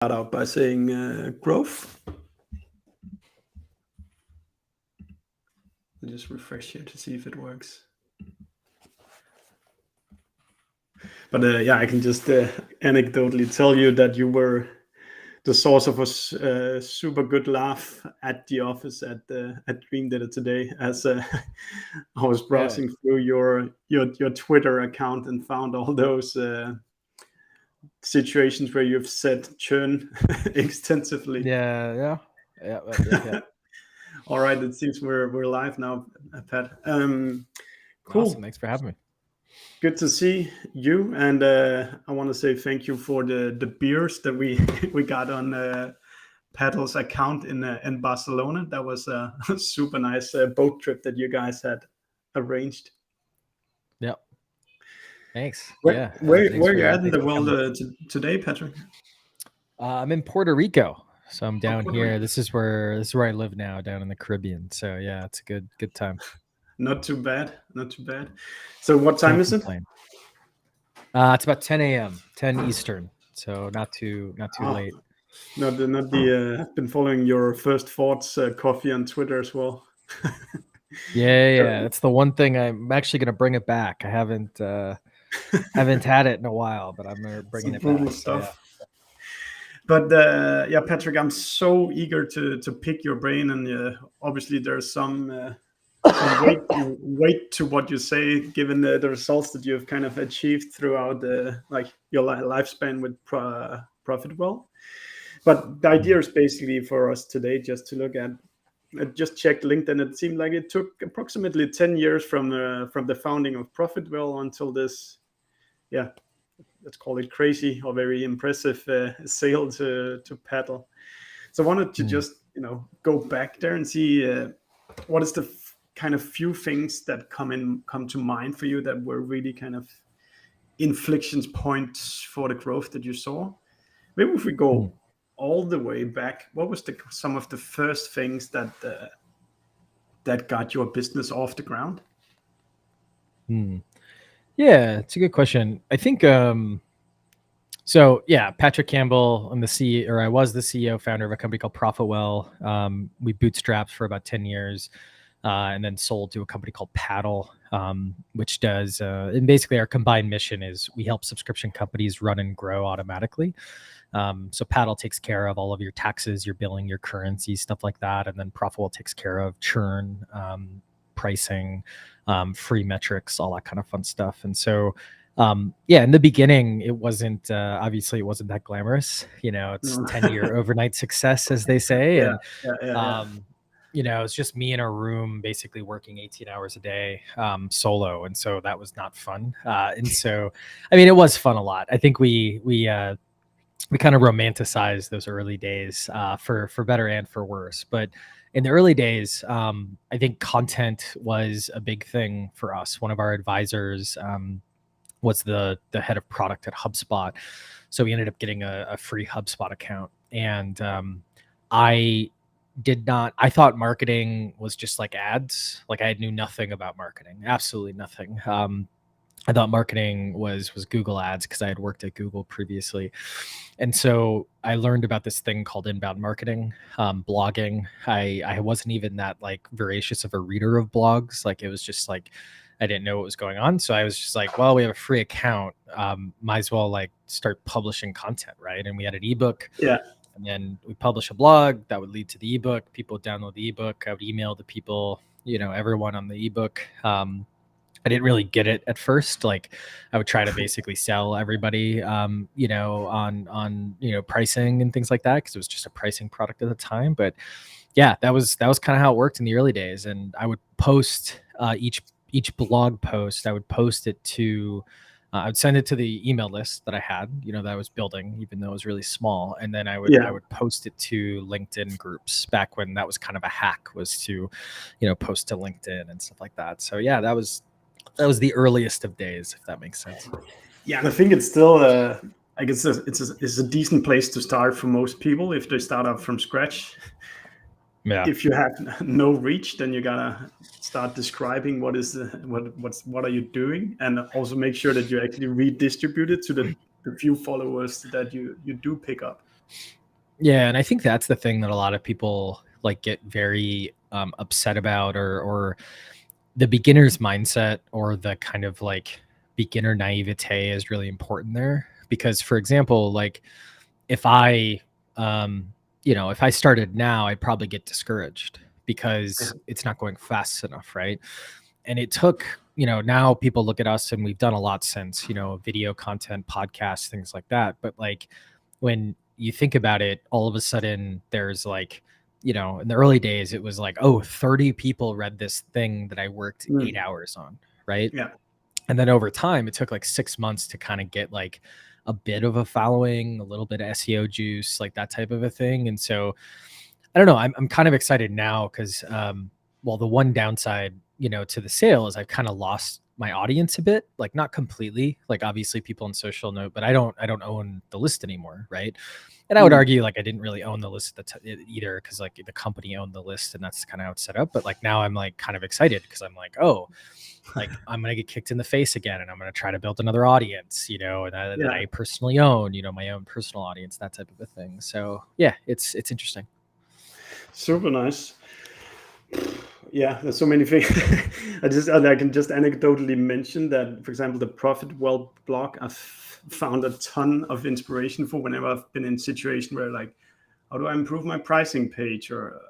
Start out by saying growth. I'll just refresh here to see if it works. But I can just anecdotally tell you that you were the source of a super good laugh at the office at Dream Data today, as I was browsing through your Twitter account and found all those situations where you've said churn extensively. Yeah. All right, it seems we're live now, Pat. Cool. Awesome. Thanks for having me. Good to see you, and I want to say thank you for the beers that we got on Paddle's account in Barcelona. That was a super nice boat trip that you guys had arranged. Yep. Thanks. Where are you at in the world today, Patrick? I'm in Puerto Rico, so I'm down here. This is where I live now, down in the Caribbean. So yeah, it's a good time. Not too bad. So what time is it? It's about 10 a.m., 10 Eastern. So not too late. Not the I've been following your First Thoughts coffee on Twitter as well. Yeah. That's the one thing I'm actually going to bring it back. I haven't had it in a while, but I'm bringing it back. Stuff. But Patrick, I'm so eager to pick your brain, and obviously there's some weight to what you say, given the results that you've kind of achieved throughout your lifespan with ProfitWell. But the idea is basically for us today just to look at. I just checked LinkedIn. It seemed like it took approximately 10 years from the founding of ProfitWell until this, let's call it crazy or very impressive sale to Paddle. So I wanted to just go back there and see what is the kind of few things that come to mind for you that were really kind of inflection points for the growth that you saw. Maybe if we go all the way back, what was some of the first things that got your business off the ground? Yeah, it's a good question. I think Patrick Campbell, I was the CEO founder of a company called ProfitWell. We bootstrapped for about 10 years. And then sold to a company called Paddle, which does, and basically our combined mission is we help subscription companies run and grow automatically. So Paddle takes care of all of your taxes, your billing, your currency, stuff like that. And then ProfitWell takes care of churn, pricing, free metrics, all that kind of fun stuff. And so, in the beginning, it wasn't, obviously it wasn't that glamorous, it's 10-year overnight success, as they say. It's just me in a room basically working 18 hours a day solo. And so that was not fun. And so, I mean, it was fun a lot. I think we kind of romanticized those early days for better and for worse. But in the early days, I think content was a big thing for us. One of our advisors was the head of product at HubSpot. So we ended up getting a free HubSpot account. And I thought marketing was just like ads. Like I knew nothing about marketing, absolutely nothing. I thought marketing was Google ads because I had worked at Google previously. And so I learned about this thing called inbound marketing, blogging. I wasn't even that like voracious of a reader of blogs. Like it was just like, I didn't know what was going on. So I was just like, well, we have a free account. Might as well like start publishing content, right? And we had an ebook. Yeah. And then we publish a blog that would lead to the ebook. People would download the ebook. I would email the people, everyone on the ebook. I didn't really get it at first. Like I would try to basically sell everybody, on pricing and things like that, because it was just a pricing product at the time. But yeah, that was kind of how it worked in the early days. And I would post each blog post. I would post it to. I would send it to the email list that I had, that I was building, even though it was really small. And then I would post it to LinkedIn groups back when that was kind of a hack, was to, post to LinkedIn and stuff like that. So yeah, that was the earliest of days, if that makes sense. Yeah, and I think it's still, I guess it's a decent place to start for most people if they start up from scratch. Yeah. If you have no reach, then you gotta start describing what are you doing, and also make sure that you actually redistribute it to the few followers that you do pick up. Yeah, and I think that's the thing that a lot of people like get very upset about, or the beginner's mindset, or the kind of like beginner naivete is really important there. Because, for example, like if I, if I started now, I'd probably get discouraged Yeah. because it's not going fast enough, right? And it took, now people look at us and we've done a lot since, video content, podcasts, things like that. But like when you think about it, all of a sudden there's like, in the early days, it was like, oh, 30 people read this thing that I worked 8 hours on, right? Yeah. And then over time, it took like 6 months to kind of get like a bit of a following, a little bit of SEO juice, like that type of a thing. And so I don't know, I'm kind of excited now because, well, the one downside, to the sale is I've kind of lost my audience a bit, like not completely, like obviously people on social know, but I don't own the list anymore, right? And I would argue like I didn't really own the list either, because like the company owned the list and that's kind of how it's set up. But like now I'm like kind of excited because I'm like, oh, like I'm gonna get kicked in the face again, and I'm gonna try to build another audience, and that I personally own, my own personal audience, that type of a thing. So yeah, it's interesting. Super nice. Yeah, there's so many things. I can just anecdotally mention that, for example, the ProfitWell blog, I've found a ton of inspiration for whenever I've been in a situation where like, how do I improve my pricing page, or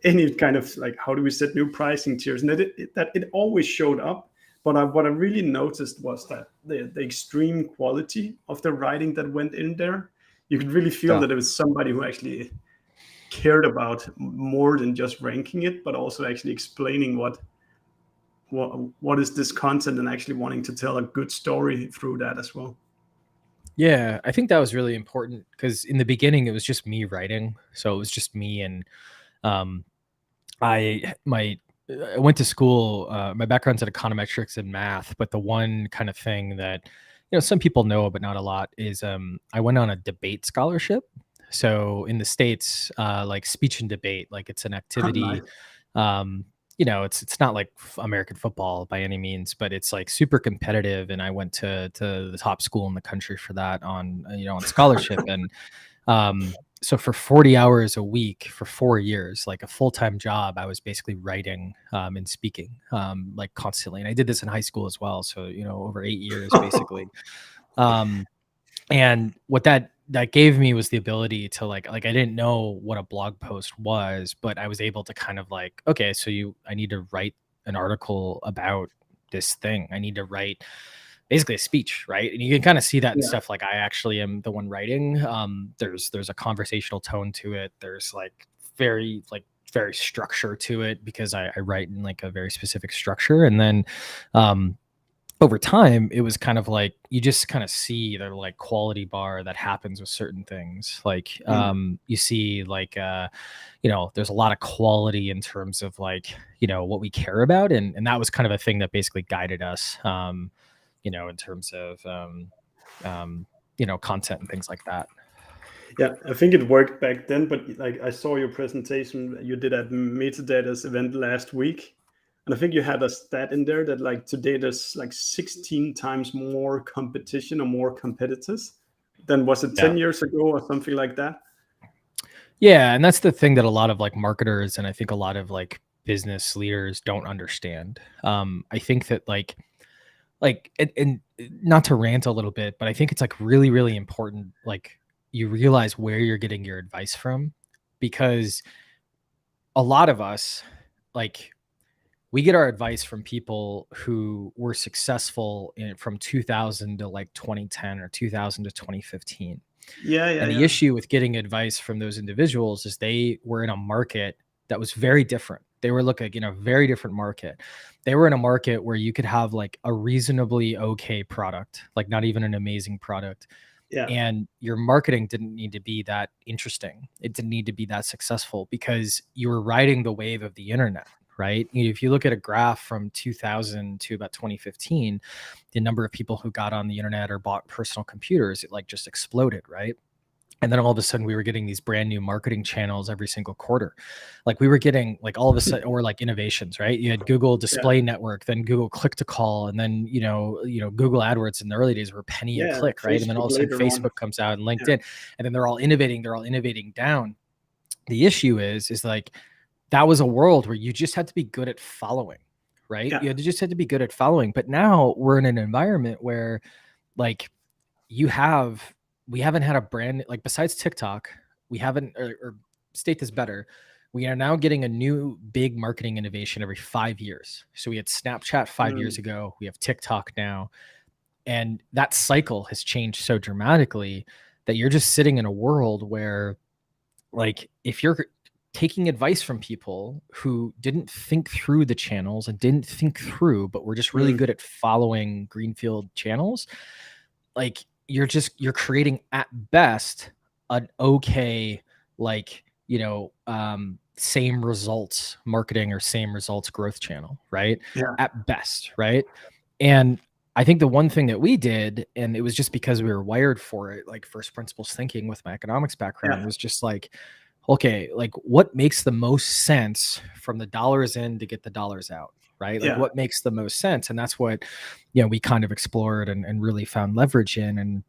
any kind of like, how do we set new pricing tiers? And it always showed up. But what I really noticed was that the extreme quality of the writing that went in there, you could really feel that it was somebody who actually cared about more than just ranking it, but also actually explaining what is this content, and actually wanting to tell a good story through that as well. Yeah, I think that was really important because in the beginning it was just me writing, so it was just me. And um, I went to school. My background's in econometrics and math, but the one kind of thing that some people know but not a lot is I went on a debate scholarship. So in the States, like speech and debate, like it's an activity. Nice. Um, it's not like American football by any means, but it's like super competitive. And I went to the top school in the country for that on on scholarship. And so for 40 hours a week for 4 years, like a full-time job, I was basically writing and speaking like constantly. And I did this in high school as well. So, over 8 years basically. Um, and what that gave me was the ability to like I didn't know what a blog post was, but I was able to kind of like, okay, so I need to write an article about this thing. I need to write basically a speech, right? And you can kind of see that in Yeah. stuff like I actually am the one writing. There's a conversational tone to it. There's like very structure to it because I write in like a very specific structure. And then over time, it was kind of like you just kind of see the like quality bar that happens with certain things. Like you see like there's a lot of quality in terms of like what we care about, and that was kind of a thing that basically guided us. In terms of content and things like that. Yeah, I think it worked back then, but like I saw your presentation you did at Metadata's event last week, and I think you had a stat in there that like today there's like 16 times more competition or more competitors than was it 10 years ago or something like that. Yeah, and that's the thing that a lot of like marketers and I think a lot of like business leaders don't understand. I think that and not to rant a little bit, but I think it's like really, really important. Like you realize where you're getting your advice from, because a lot of us, like we get our advice from people who were successful from 2000 to like 2010 or 2000 to 2015. And the Yeah. issue with getting advice from those individuals is they were in a market that was very different. They were looking in a very different market. They were in a market where you could have like a reasonably okay product, like not even an amazing product. Yeah. And your marketing didn't need to be that interesting. It didn't need to be that successful because you were riding the wave of the internet, right? If you look at a graph from 2000 to about 2015, the number of people who got on the internet or bought personal computers, it like just exploded, right? And then all of a sudden we were getting these brand new marketing channels every single quarter. Like we were getting like all of a sudden, or like innovations, right? You had Google Display Network, then Google Click to Call, and then, Google AdWords in the early days were penny a click, right? And then all of a sudden later on. Facebook comes out and LinkedIn, and then they're all innovating down. The issue is like, that was a world where you just had to be good at following, right? You just had to be good at following. But now we're in an environment where like we haven't had a brand, like besides TikTok, we haven't, or state this better, we are now getting a new big marketing innovation every 5 years. So we had Snapchat 5 years ago, we have TikTok now. And that cycle has changed so dramatically that you're just sitting in a world where, like, if you're taking advice from people who didn't think through the channels and didn't think through, but were just really good at following greenfield channels, like you're creating at best an okay, like, same results marketing or same results growth channel, right? At best, right? And I think the one thing that we did, and it was just because we were wired for it, like first principles thinking with my economics background, was just like, okay, like what makes the most sense from the dollars in to get the dollars out, right? Like what makes the most sense? And that's what, we kind of explored and really found leverage in. And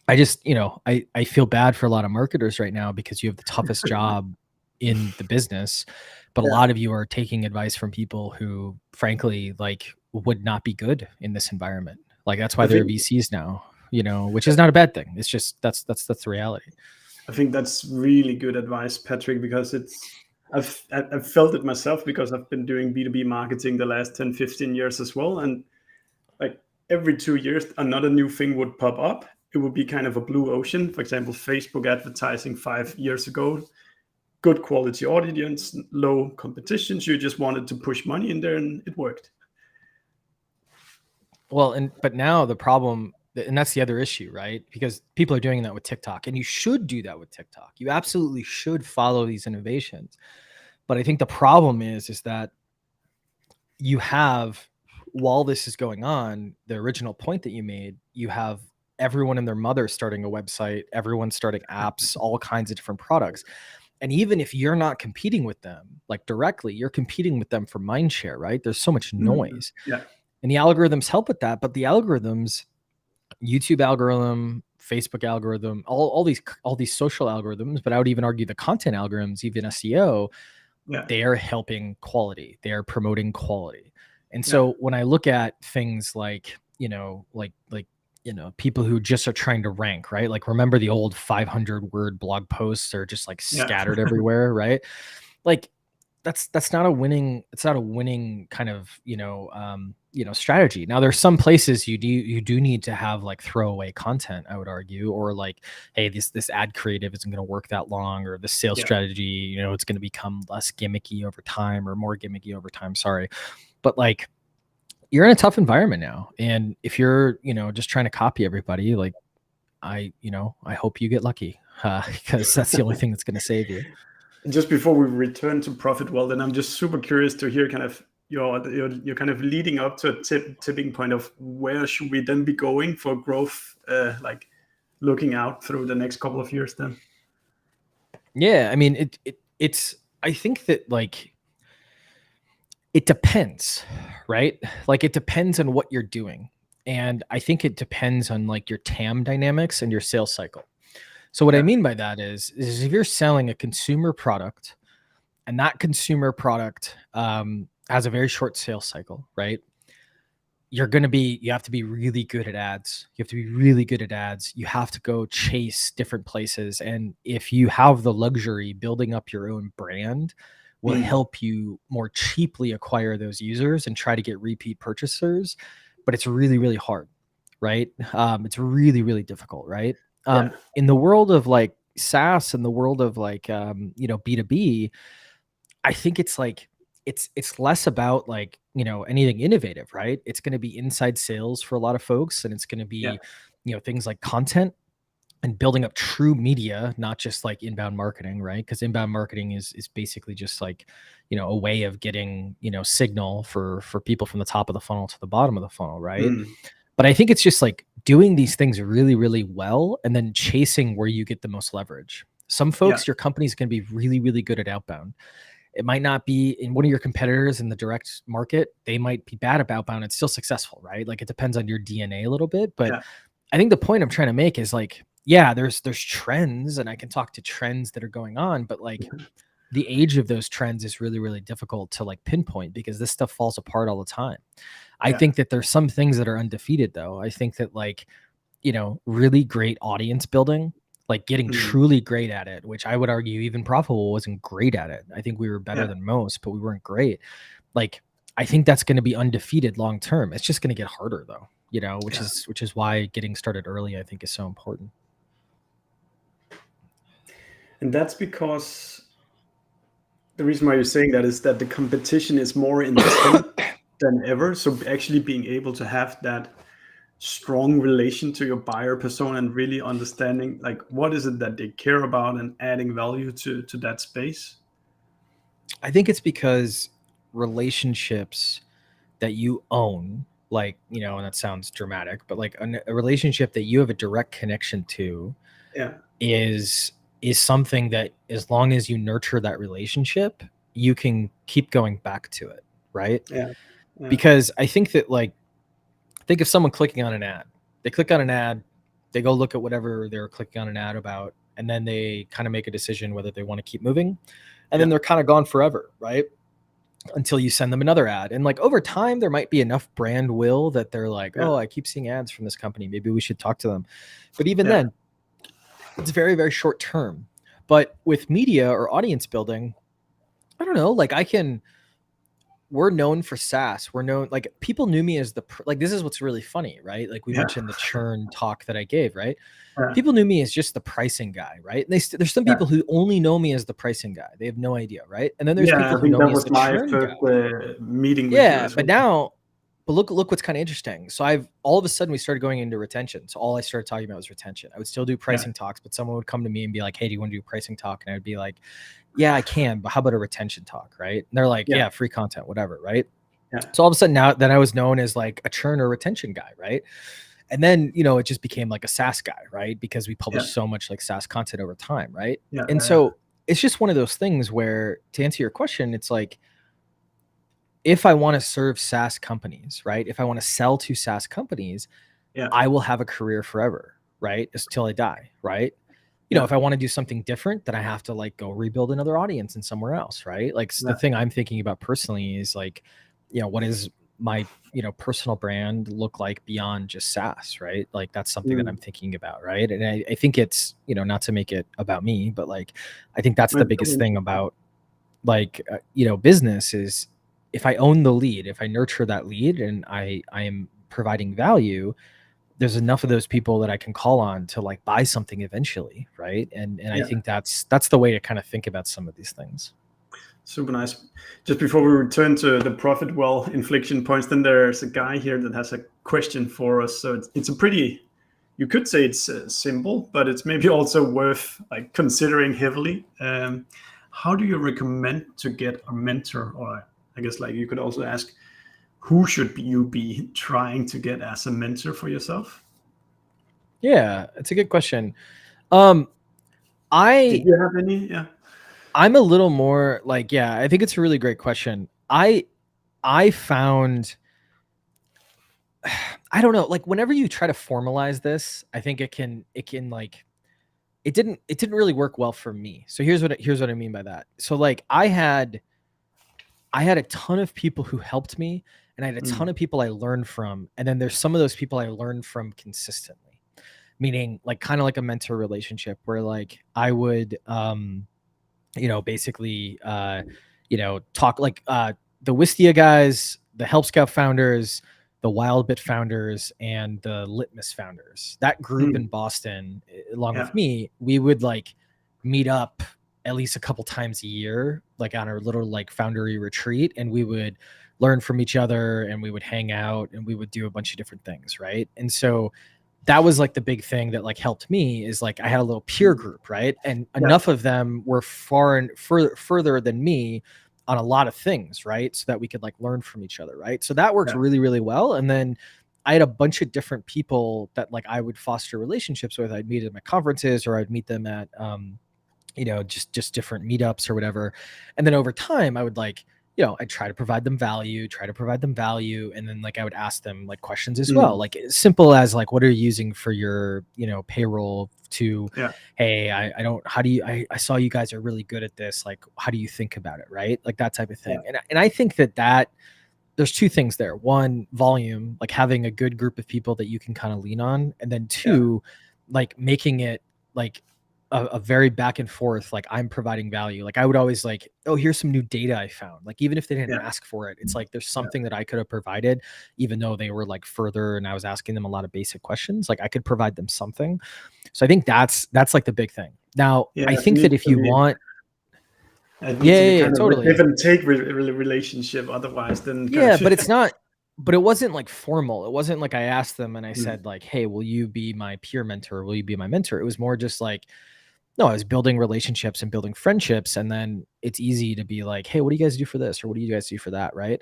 I just, I feel bad for a lot of marketers right now because you have the toughest job in the business, but a lot of you are taking advice from people who frankly, like, would not be good in this environment. Like that's why they're VCs now, which is not a bad thing. It's just, that's the reality. I think that's really good advice, Patrick, because I've felt it myself because I've been doing B2B marketing the last 10, 15 years as well. And like every 2 years, another new thing would pop up. It would be kind of a blue ocean. For example, Facebook advertising 5 years ago, good quality audience, low competitions. You just wanted to push money in there and it worked. Well, but now the problem, and that's the other issue, right? Because people are doing that with TikTok, and you should do that with TikTok. You absolutely should follow these innovations. But I think the problem is that you have, while this is going on, the original point that you made, you have everyone and their mother starting a website, everyone starting apps, all kinds of different products. And even if you're not competing with them, like directly, you're competing with them for mind share, right? There's so much noise. And the algorithms help with that, but the algorithms, YouTube algorithm, Facebook algorithm, all these social algorithms, but I would even argue the content algorithms, even SEO, they are helping quality. They are promoting quality. And so when I look at things like, people who just are trying to rank, right? Like remember the old 500 word blog posts are just like scattered everywhere, right? Like that's not a winning, it's not a winning kind of, strategy. Now there's some places you do need to have like throwaway content, I would argue, or like, hey, this ad creative isn't going to work that long, or the sales strategy, it's going to become less gimmicky over time or more gimmicky over time. Sorry. But like, you're in a tough environment now. And if you're, just trying to copy everybody, like I hope you get lucky because that's the only thing that's going to save you. Just before we return to ProfitWell, then I'm just super curious to hear kind of you're kind of leading up to a tipping point of where should we then be going for growth, like looking out through the next couple of years then? Yeah, I mean, it's I think that like it depends, right? Like it depends on what you're doing. And I think it depends on like your TAM dynamics and your sales cycle. So what I mean by that is if you're selling a consumer product and that consumer product has a very short sales cycle, right? You have to be really good at ads. You have to be really good at ads. You have to go chase different places. And if you have the luxury, building up your own brand will help you more cheaply acquire those users and try to get repeat purchasers. But it's really, really hard, right? It's really, really difficult, right? In the world of like SaaS and the world of like, B2B, I think it's like, it's less about like, anything innovative, right? It's going to be inside sales for a lot of folks. And it's going to be, things like content and building up true media, not just like inbound marketing, right? Because inbound marketing is basically just like, a way of getting, signal for people from the top of the funnel to the bottom of the funnel, right? But I think it's just like doing these things really, really well and then chasing where you get the most leverage. Some folks, your company's going to be really, really good at outbound. It might not be in one of your competitors in the direct market. They might be bad at outbound. It's still successful, right? Like it depends on your DNA a little bit. But I think the point I'm trying to make is like, yeah, there's trends and I can talk to trends that are going on, but like the age of those trends is really, really difficult to like pinpoint because this stuff falls apart all the time. I think that there's some things that are undefeated though. I think that like, you know, really great audience building, like getting truly great at it, which I would argue even ProfitWell wasn't great at it. I think we were better than most, but we weren't great. Like, I think that's going to be undefeated long term. It's just going to get harder though, you know, which is why getting started early, I think, is so important. And that's because the reason why you're saying that is that the competition is more intense than ever. So actually being able to have that strong relation to your buyer persona and really understanding like what is it that they care about and adding value to that space. I think it's because relationships that you own, like, you know, and that sounds dramatic, but like a relationship that you have a direct connection to is something that as long as you nurture that relationship, you can keep going back to it, right? Because I think that like, think of someone clicking on an ad. They click on an ad, they go look at whatever they're clicking on an ad about, and then they kind of make a decision whether they want to keep moving. And then they're kind of gone forever, right? Until you send them another ad. And like over time, there might be enough brand will that they're like, oh, I keep seeing ads from this company. Maybe we should talk to them. But even then, it's very, very short term. But with media or audience building, I don't know, like we're known for SaaS. We're known, like people knew me as like, this is what's really funny, right? Like we mentioned the churn talk that I gave, right? People knew me as just the pricing guy, right? And there's some people who only know me as the pricing guy. They have no idea, right? And then there's people who know me as the churn guy. Meeting with you but now, but look what's kind of interesting. So all of a sudden we started going into retention. So all I started talking about was retention. I would still do pricing talks, but someone would come to me and be like, hey, do you want to do a pricing talk? And I would be like, yeah, I can, but how about a retention talk, right? And they're like, yeah, free content, whatever, right? So all of a sudden then I was known as like a churn or retention guy, right? And then, you know, it just became like a SaaS guy, right? Because we published so much like SaaS content over time, right? And so it's just one of those things where, to answer your question, it's like, if I want to serve SaaS companies, right? If I want to sell to SaaS companies, I will have a career forever, right? Until I die, right? You know, if I want to do something different, then I have to like go rebuild another audience in somewhere else, right? Like the thing I'm thinking about personally is like, you know, what is my, you know, personal brand look like beyond just SaaS, right? Like that's something that I'm thinking about, right? And I think it's, you know, not to make it about me, but like, I think that's the biggest thing about like, you know, business is if I own the lead, if I nurture that lead and I am providing value, there's enough of those people that I can call on to like buy something eventually, right? And I think that's the way to kind of think about some of these things. Super nice. Just before we return to the ProfitWell inflection points, then there's a guy here that has a question for us. So it's a pretty, you could say it's simple, but it's maybe also worth like considering heavily. How do you recommend to get a mentor? Or I guess like you could also ask, who should you be trying to get as a mentor for yourself? Yeah, it's a good question. Did you have any? Yeah. I'm a little more like, I think it's a really great question. I found, I don't know, like whenever you try to formalize this, I think it can like, it didn't really work well for me. So here's what I mean by that. So like I had a ton of people who helped me and I had a ton of people I learned from. And then there's some of those people I learned from consistently, meaning like kind of like a mentor relationship where like I would, you know, basically, you know, talk like the Wistia guys, the Help Scout founders, the WildBit founders, and the Litmus founders. That group in Boston, along with me, we would like meet up at least a couple times a year, like on our little like foundery retreat, and we would learn from each other and we would hang out and we would do a bunch of different things, right? And so that was like the big thing that like helped me is like I had a little peer group, right? And enough of them were further than me on a lot of things, right? So that we could like learn from each other, right? So that works really, really well. And then I had a bunch of different people that like I would foster relationships with. I'd meet at my conferences, or I'd meet them at, just different meetups or whatever. And then over time I would like, I'd try to provide them value. And then like, I would ask them like questions as well. Like as simple as like, what are you using for your, payroll to, hey, I don't, how do you, I saw you guys are really good at this. Like, how do you think about it? Right. Like that type of thing. And I think that there's two things there. One, volume, like having a good group of people that you can kind of lean on. And then two, like making it like a very back and forth, like I'm providing value. Like I would always like, oh, here's some new data I found. Like even if they didn't ask for it, it's like there's something that I could have provided, even though they were like further and I was asking them a lot of basic questions. Like I could provide them something. So I think that's like the big thing. Now, I think that if you want, it needs to be kind of a give and take relationship. Otherwise, then but it's not. But it wasn't like formal. It wasn't like I asked them and I said like, hey, will you be my peer mentor? Will you be my mentor? It was more just like, no, I was building relationships and building friendships. And then it's easy to be like, hey, what do you guys do for this? Or what do you guys do for that? Right.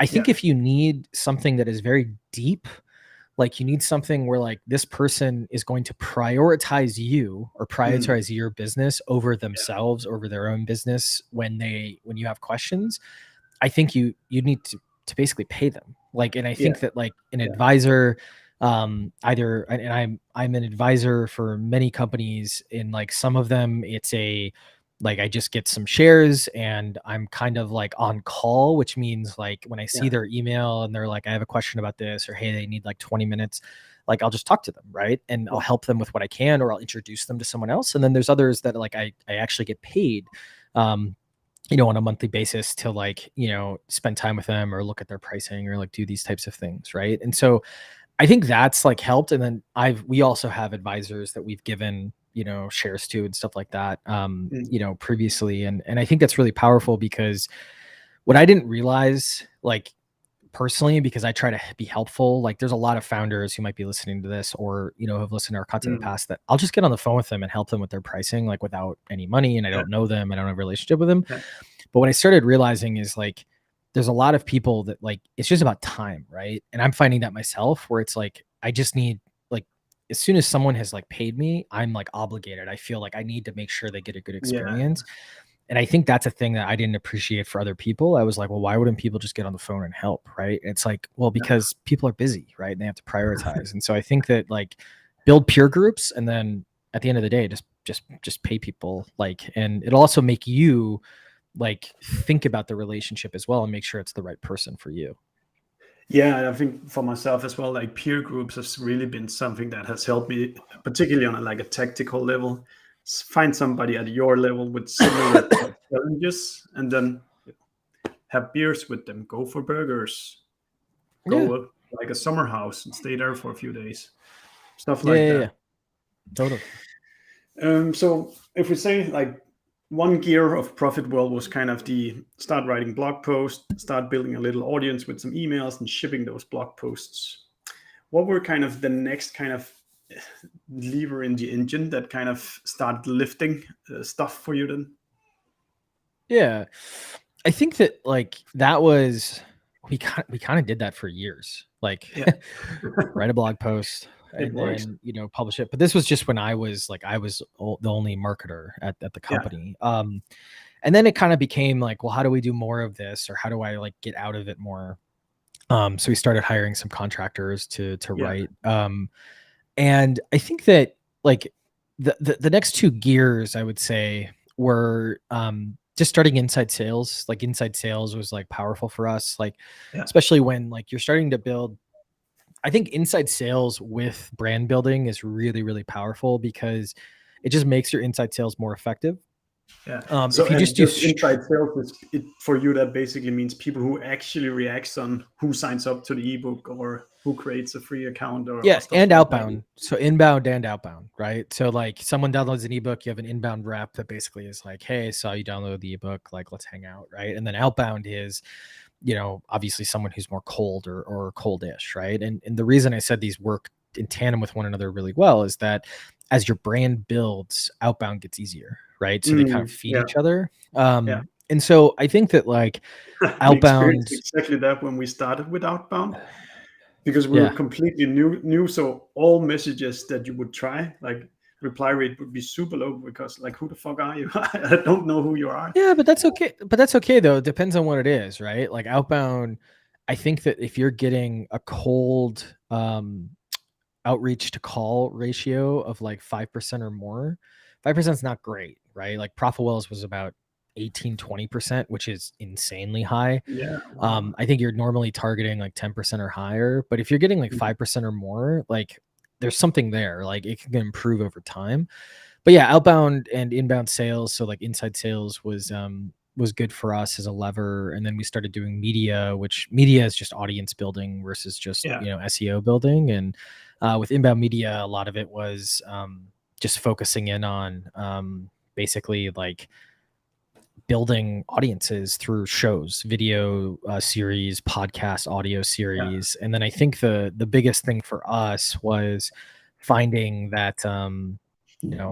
I think if you need something that is very deep, like you need something where like this person is going to prioritize you or prioritize your business over themselves, over their own business when you have questions, I think you need to basically pay them. Like, and I think that like an advisor, either, and I'm an advisor for many companies. In like some of them, it's like I just get some shares and I'm kind of like on call, which means like when I see their email and they're like, I have a question about this, or hey, they need like 20 minutes, like I'll just talk to them, right? And I'll help them with what I can, or I'll introduce them to someone else. And then there's others that like I actually get paid, on a monthly basis to like, spend time with them or look at their pricing or like do these types of things, right? And so I think that's like helped. And then we also have advisors that we've given, shares to and stuff like that, previously. And I think that's really powerful, because what I didn't realize, like personally, because I try to be helpful, like there's a lot of founders who might be listening to this or, have listened to our content in the past, that I'll just get on the phone with them and help them with their pricing, like without any money. And I don't know them. I don't have a relationship with them. But what I started realizing is like, there's a lot of people that like, it's just about time. Right. And I'm finding that myself, where it's like, I just need, like, as soon as someone has like paid me, I'm like obligated. I feel like I need to make sure they get a good experience. And I think that's a thing that I didn't appreciate for other people. I was like, well, why wouldn't people just get on the phone and help? Right. And it's like, well, because people are busy, right? And they have to prioritize. And so I think that like build peer groups, and then at the end of the day, just pay people, like, and it'll also make you like think about the relationship as well and make sure it's the right person for you. Yeah, I think for myself as well, like peer groups has really been something that has helped me, particularly on a tactical level. Find somebody at your level with similar challenges, and then have beers with them. Go for burgers. Go like a summer house and stay there for a few days. Stuff like that. Yeah, totally. So if we say like one gear of ProfitWell was kind of the start writing blog posts, start building a little audience with some emails and shipping those blog posts. What were kind of the next kind of lever in the engine that kind of started lifting stuff for you then? Yeah, I think that like that was, we kind of did that for years, like write a blog post and then, publish it. But this was just when I was the only marketer at the company. And then it kind of became like, well, how do we do more of this? Or how do I like get out of it more? So we started hiring some contractors to write. And I think that like the next two gears I would say were just starting inside sales. Like inside sales was like powerful for us, like especially when like you're starting to build. I think inside sales with brand building is really, really powerful, because it just makes your inside sales more effective. So if you just do inside sales, for you, that basically means people who actually reacts on who signs up to the ebook or who creates a free account, or and outbound. So inbound and outbound, right? So like someone downloads an ebook, you have an inbound rep that basically is like, hey, saw you download the ebook, like let's hang out, right? And then outbound is, obviously someone who's more cold or coldish, right? And the reason I said these work in tandem with one another really well is that as your brand builds, outbound gets easier, right? So they kind of feed each other. And so I think that like outbound, exactly that when we started with outbound. because we were Yeah. completely new. So all messages that you would try, like reply rate would be super low because like, who the fuck are you? I don't know who you are. Yeah, but that's okay. But that's okay though. It depends on what it is, right? Like outbound, I think that if you're getting a cold outreach to call ratio of like 5% or more, 5% is not great, right? Like ProfitWell's was about 18-20%, which is insanely high. Yeah, wow. I think you're normally targeting like 10% or higher, but if you're getting like 5% or more, like there's something there. Like it can improve over time. But yeah, outbound and inbound sales, so like inside sales was good for us as a lever. And then we started doing media, which media is just audience building versus just, Yeah, SEO building. And with inbound media, a lot of it was just focusing in on basically like building audiences through shows, video series, podcast, audio yeah. series. And then I think the biggest thing for us was finding that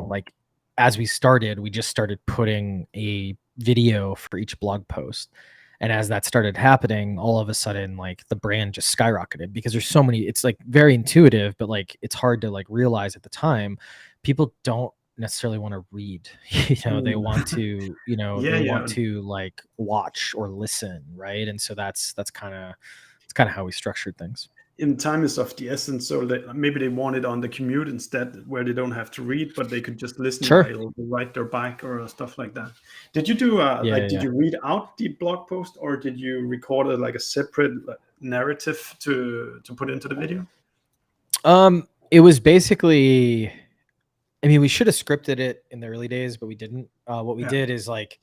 like as we just started putting a video for each blog post. And as that started happening, all of a sudden, like the brand just skyrocketed because there's so many, it's like very intuitive, but like it's hard to like realize at the time. People don't necessarily want to read, they Mm. want to, Yeah, they yeah. want to like watch or listen, right? And so that's kind of how we structured things. In time is of the essence, so maybe they want it on the commute instead, where they don't have to read, but they could just listen Sure. while they ride their bike or stuff like that. Did you do Yeah, did yeah. you read out the blog post, or did you record like a separate narrative to put into the video? It was basically, I mean, we should have scripted it in the early days, but we didn't. What we Yeah. did is like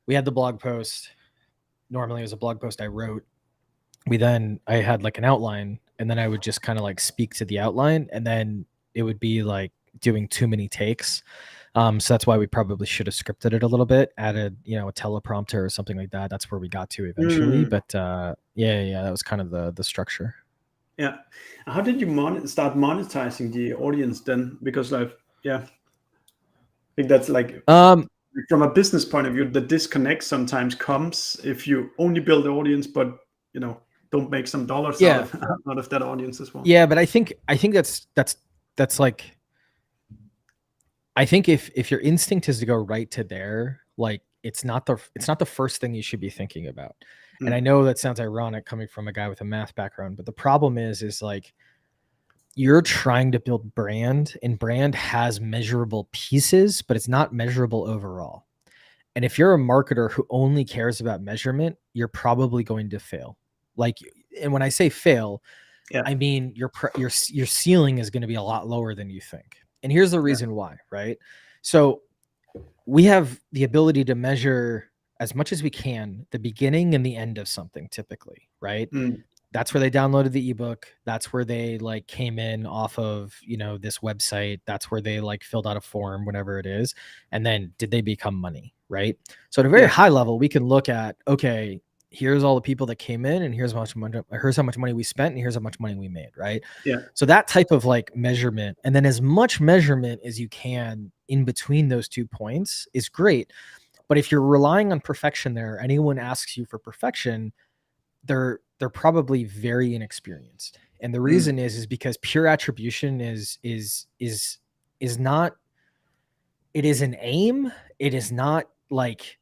we had the blog post. Normally it was a blog post I wrote. I had like an outline, and then I would just kind of like speak to the outline, and then it would be like doing too many takes. So that's why we probably should have scripted it a little bit, added, a teleprompter or something like that. That's where we got to eventually. Mm, But yeah, that was kind of the structure. yeah. How did you start monetizing the audience then? Because yeah, I think that's like, Um, from a business point of view, the disconnect sometimes comes if you only build the audience, but don't make some dollars out yeah, of out of that audience as well. yeah, but I think that's like, I think if your instinct is to go right to there, like it's not the first thing you should be thinking about. And I Mm, know that sounds ironic coming from a guy with a math background, but the problem is like you're trying to build brand, and brand has measurable pieces, but it's not measurable overall. And if you're a marketer who only cares about measurement, you're probably going to fail. Like, and when I say fail, yeah, I mean your ceiling is going to be a lot lower than you think. And here's the yeah. reason why, right? So we have the ability to measure as much as we can the beginning and the end of something typically, right? Mm, That's where they downloaded the ebook. That's where they like came in off of, this website. That's where they like filled out a form, whatever it is. And then did they become money, right? So at a very yeah, high level, we can look at, okay, here's all the people that came in, and here's how much money we spent, and here's how much money we made, right? yeah. So that type of like measurement, and then as much measurement as you can in between those 2 points is great. But if you're relying on perfection there, anyone asks you for perfection, they're probably very inexperienced. And the Mm, reason is because pure attribution is not, it is an aim. It is not like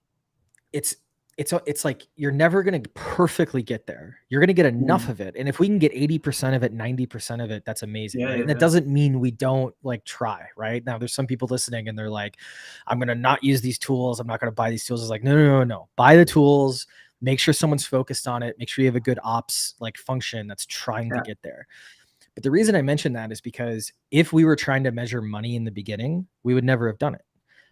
it's it's like you're never going to perfectly get there. You're going to get enough mm. of it. And if we can get 80% of it, 90% of it, that's amazing, Yeah, right? yeah, And that yeah, doesn't mean we don't like try, right? Now there's some people listening and they're like, I'm going to not use these tools. I'm not going to buy these tools. It's like, no. Buy the tools, make sure someone's focused on it, make sure you have a good ops like function that's trying to yeah. get there. But the reason I mention that is because if we were trying to measure money in the beginning, we would never have done it,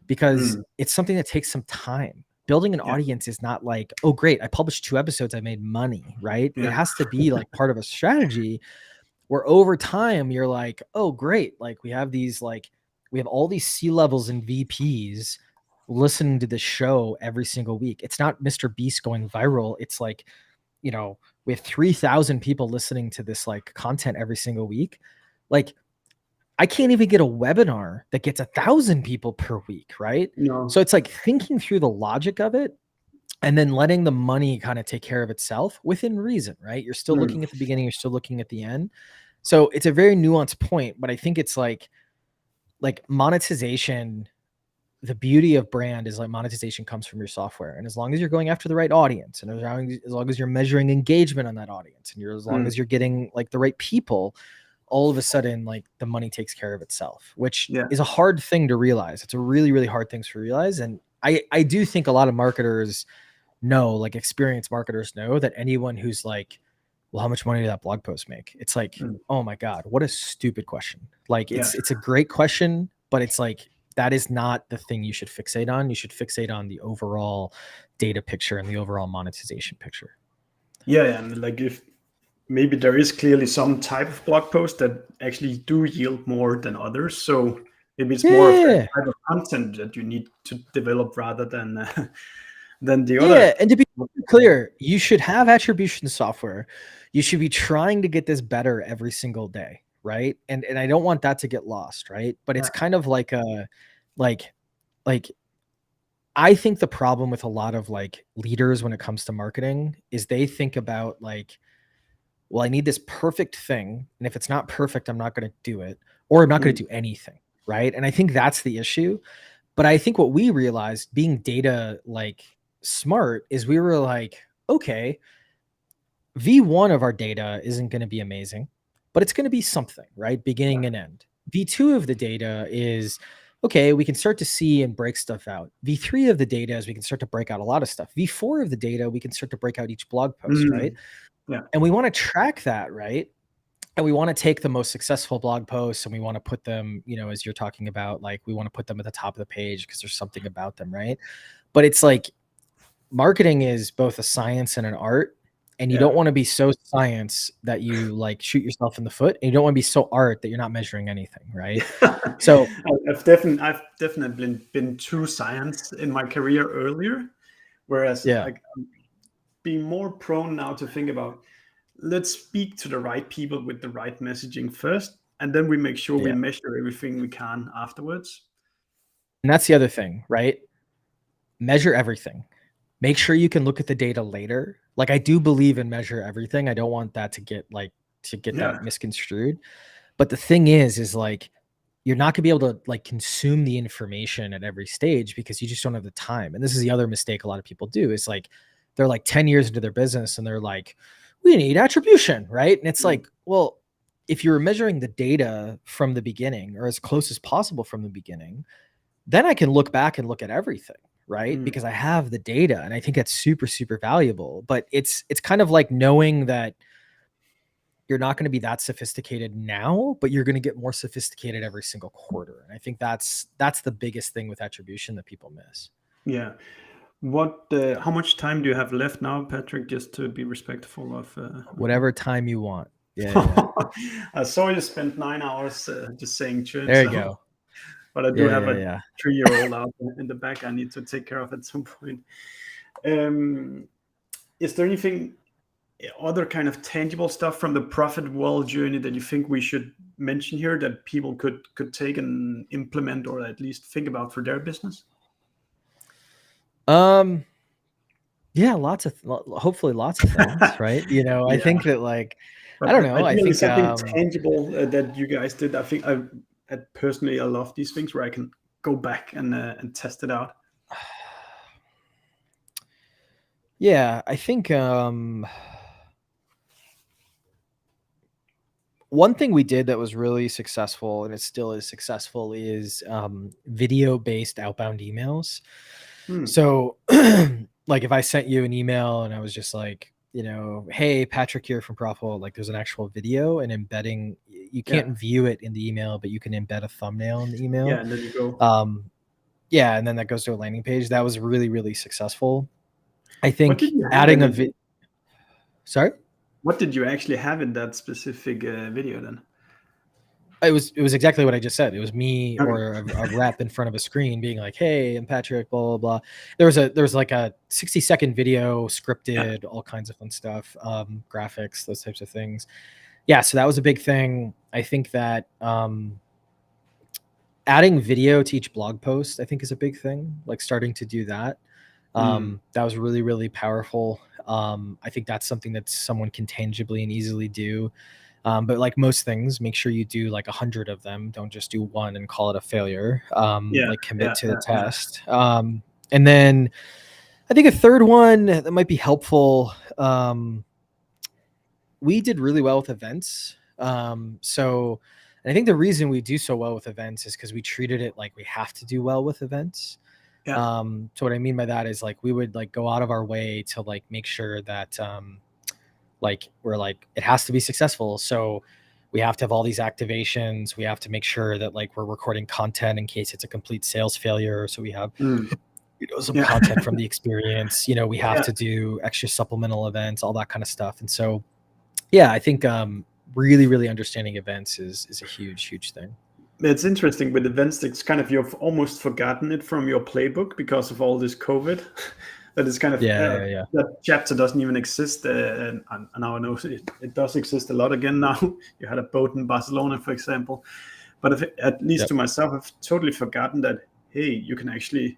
because Mm, it's something that takes some time. Building an yeah, audience is not like, oh, great, I published 2 episodes, I made money, right? It yeah, has to be like part of a strategy where over time you're like, oh, great. Like we have all these C-levels and VPs listening to this show every single week. It's not Mr. Beast going viral. It's like, we have 3,000 people listening to this like content every single week. Like I can't even get a webinar that gets 1,000 people per week, right? no, So it's like thinking through the logic of it and then letting the money kind of take care of itself within reason, right? You're still looking at the beginning, you're still looking at the end. So it's a very nuanced point, but I think it's like monetization. The beauty of brand is like monetization comes from your software. And as long as you're going after the right audience, and as long as you're measuring engagement on that audience, and as long as you're getting like the right people, all of a sudden, like the money takes care of itself, which is a hard thing to realize. It's a really, really hard thing to realize. And I do think a lot of marketers know, like experienced marketers know, that anyone who's like, well, how much money did that blog post make? It's like, oh my God, what a stupid question. Like it's a great question, but it's like, that is not the thing you should fixate on. You should fixate on the overall data picture and the overall monetization picture. Yeah, and like if maybe there is clearly some type of blog post that actually do yield more than others. So maybe it's more of the type of content that you need to develop rather than the other. Yeah, and to be clear, you should have attribution software. You should be trying to get this better every single day, right? And I don't want that to get lost, right? But it's kind of like a like I think the problem with a lot of like leaders when it comes to marketing is they think about like, well, I need this perfect thing, and if it's not perfect, I'm not going to do it, or I'm not going to do anything, right? And I think that's the issue. But I think what we realized, being data like smart, is we were like, okay, V1 of our data isn't going to be amazing, but it's going to be something, right? Beginning and end. V2 of the data is, okay, we can start to see and break stuff out. V3 of the data is we can start to break out a lot of stuff. V4 of the data, we can start to break out each blog post, right? Yeah. And we want to track that, right? And we want to take the most successful blog posts and we want to put them, you know, as you're talking about, like we want to put them at the top of the page because there's something about them, right? But it's like marketing is both a science and an art. And you don't want to be so science that you like shoot yourself in the foot, and you don't want to be so art that you're not measuring anything, right? So I've definitely been too science in my career earlier, whereas like I'm being more prone now to think about, let's speak to the right people with the right messaging first, and then we make sure we measure everything we can afterwards. And that's the other thing, right? Measure everything. Make sure you can look at the data later. Like I do believe in measure everything. I don't want that to get that misconstrued. But the thing is like you're not gonna be able to like consume the information at every stage because you just don't have the time. And this is the other mistake a lot of people do is like they're like 10 years into their business and they're like, we need attribution, right? And it's like, well, if you're measuring the data from the beginning or as close as possible from the beginning, then I can look back and look at everything, right? Because I have the data, and I think that's super, super valuable. But it's kind of like knowing that you're not going to be that sophisticated now, but you're going to get more sophisticated every single quarter. And I think that's the biggest thing with attribution that people miss. Yeah. How much time do you have left now, Patrick, just to be respectful of whatever time you want. Yeah. I saw you spent 9 hours just saying churn. There you go. But I do have a 3-year-old out in the back I need to take care of at some point. Is there anything other kind of tangible stuff from the ProfitWell journey that you think we should mention here that people could take and implement, or at least think about for their business? Yeah, hopefully lots of things, right? You know, I think that like, but I don't know. I think something tangible that you guys did. I think I personally, I love these things where I can go back and test it out. Yeah, I think one thing we did that was really successful, and it still is successful, is video-based outbound emails. So like if I sent you an email and I was just like, you know, hey, Patrick here from ProfitWell, like there's an actual video and embedding, you can't view it in the email, but you can embed a thumbnail in the email. Yeah, and then you go. Yeah, and then that goes to a landing page. That was really, really successful. I think adding a video. Sorry? What did you actually have in that specific video then? It was exactly what I just said. It was me or a rep in front of a screen being like, hey, I'm Patrick, blah, blah, blah. There was like a 60-second video, scripted, all kinds of fun stuff, graphics, those types of things. Yeah, so that was a big thing. I think that adding video to each blog post, I think, is a big thing, like starting to do that. That was really, really powerful. I think that's something that someone can tangibly and easily do. But like most things, make sure you do like 100 of them. Don't just do one and call it a failure. Like commit to the test. And then I think a third one that might be helpful. We did really well with events. So and I think the reason we do so well with events is because we treated it like we have to do well with events. So what I mean by that is like we would like go out of our way to like make sure that like we're like it has to be successful. So we have to have all these activations. We have to make sure that like we're recording content in case it's a complete sales failure. So we have some content from the experience. We have to do extra supplemental events, all that kind of stuff. And so I think really, really understanding events is a huge thing. It's interesting with events. It's kind of you've almost forgotten it from your playbook because of all this COVID. That is kind of that chapter doesn't even exist. And now I know it does exist a lot again now. You had a boat in Barcelona, for example. But at least to myself, I've totally forgotten that, hey, you can actually,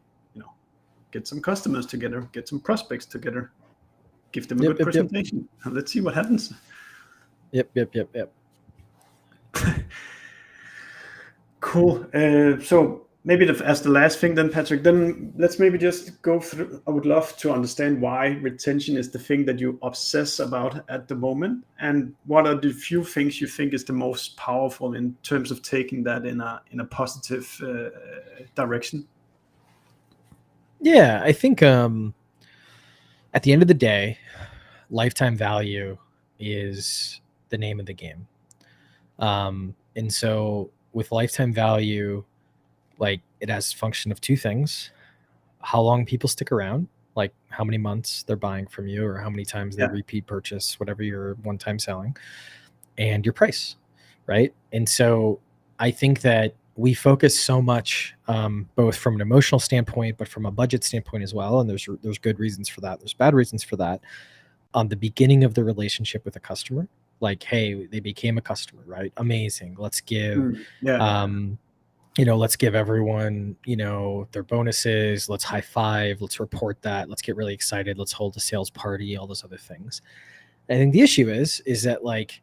get some customers together, get some prospects together, give them a good presentation, and let's see what happens. Yep. Cool. So maybe as the last thing then, Patrick, then let's maybe just go through. I would love to understand why retention is the thing that you obsess about at the moment, and what are the few things you think is the most powerful in terms of taking that in a positive direction. Yeah, I think at the end of the day, lifetime value is the name of the game. And so with lifetime value, like it has a function of two things: how long people stick around, like how many months they're buying from you, or how many times they repeat purchase, whatever you're one-time selling, and your price, right? And so I think that we focus so much, both from an emotional standpoint, but from a budget standpoint as well. And there's good reasons for that. There's bad reasons for that. On the beginning of the relationship with a customer, like, hey, they became a customer, right? Amazing. Let's give, let's give everyone, their bonuses. Let's high five. Let's report that. Let's get really excited. Let's hold a sales party, all those other things. I think the issue is that like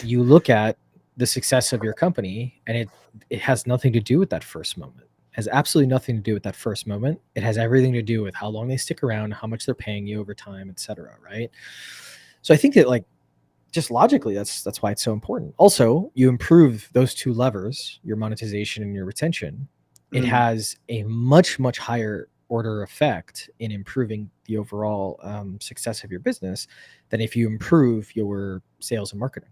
you look at the success of your company and it has nothing to do with that first moment. It has absolutely nothing to do with that first moment. It has everything to do with how long they stick around, how much they're paying you over time, et cetera. Right. So I think that like, just logically, that's why it's so important. Also, you improve those two levers, your monetization and your retention. It has a much, much higher order effect in improving the overall success of your business than if you improve your sales and marketing.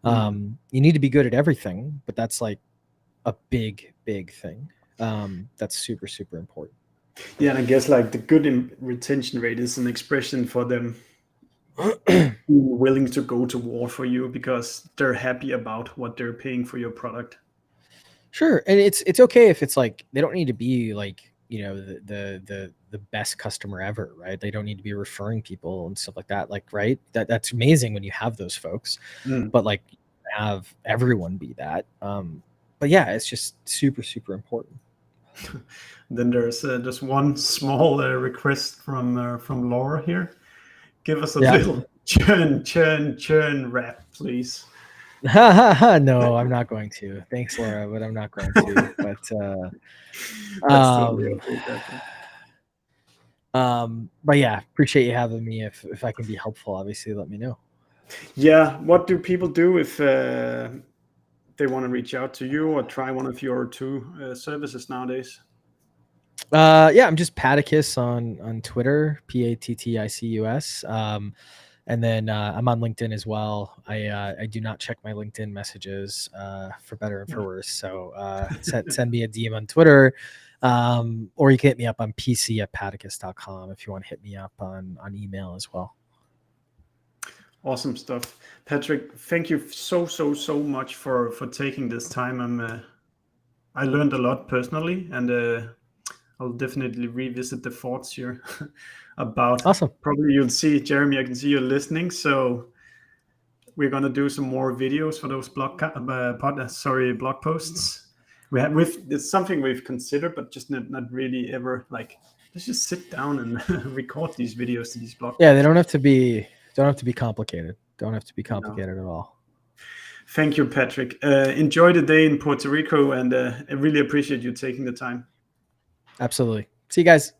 You need to be good at everything, but that's like a big thing. That's super, super important. Yeah, and I guess like the good retention rate is an expression for them being willing to go to war for you because they're happy about what they're paying for your product. Sure, and it's okay if it's like they don't need to be like the best customer ever, right? They don't need to be referring people and stuff like that. Like, right? That's amazing when you have those folks, but like have everyone be that. But yeah, it's just super, super important. Then there's just one small request from Laura here. Give us a little churn rap, please. No, I'm not going to. Thanks, Laura, but I'm not going to. But yeah, appreciate you having me. If I can be helpful, obviously, let me know. Yeah, what do people do if they want to reach out to you or try one of your two services nowadays? I'm just Paticus on Twitter, Patticus. And then I'm on LinkedIn as well. I do not check my LinkedIn messages for better and for worse. So send me a DM on Twitter, or you can hit me up on pc@paticus.com if you want to hit me up on email as well. Awesome stuff, Patrick. Thank you so much for taking this time. I learned a lot personally, and I'll definitely revisit the thoughts here about. Awesome. Probably you'll see, Jeremy, I can see you're listening. So we're going to do some more videos for those blog posts. It's something we've considered, but just not really ever like let's just sit down and record these videos to these blog Yeah, posts. they don't have to be complicated. Don't have to be complicated at all. Thank you, Patrick. Enjoy the day in Puerto Rico, and I really appreciate you taking the time. Absolutely. See you guys.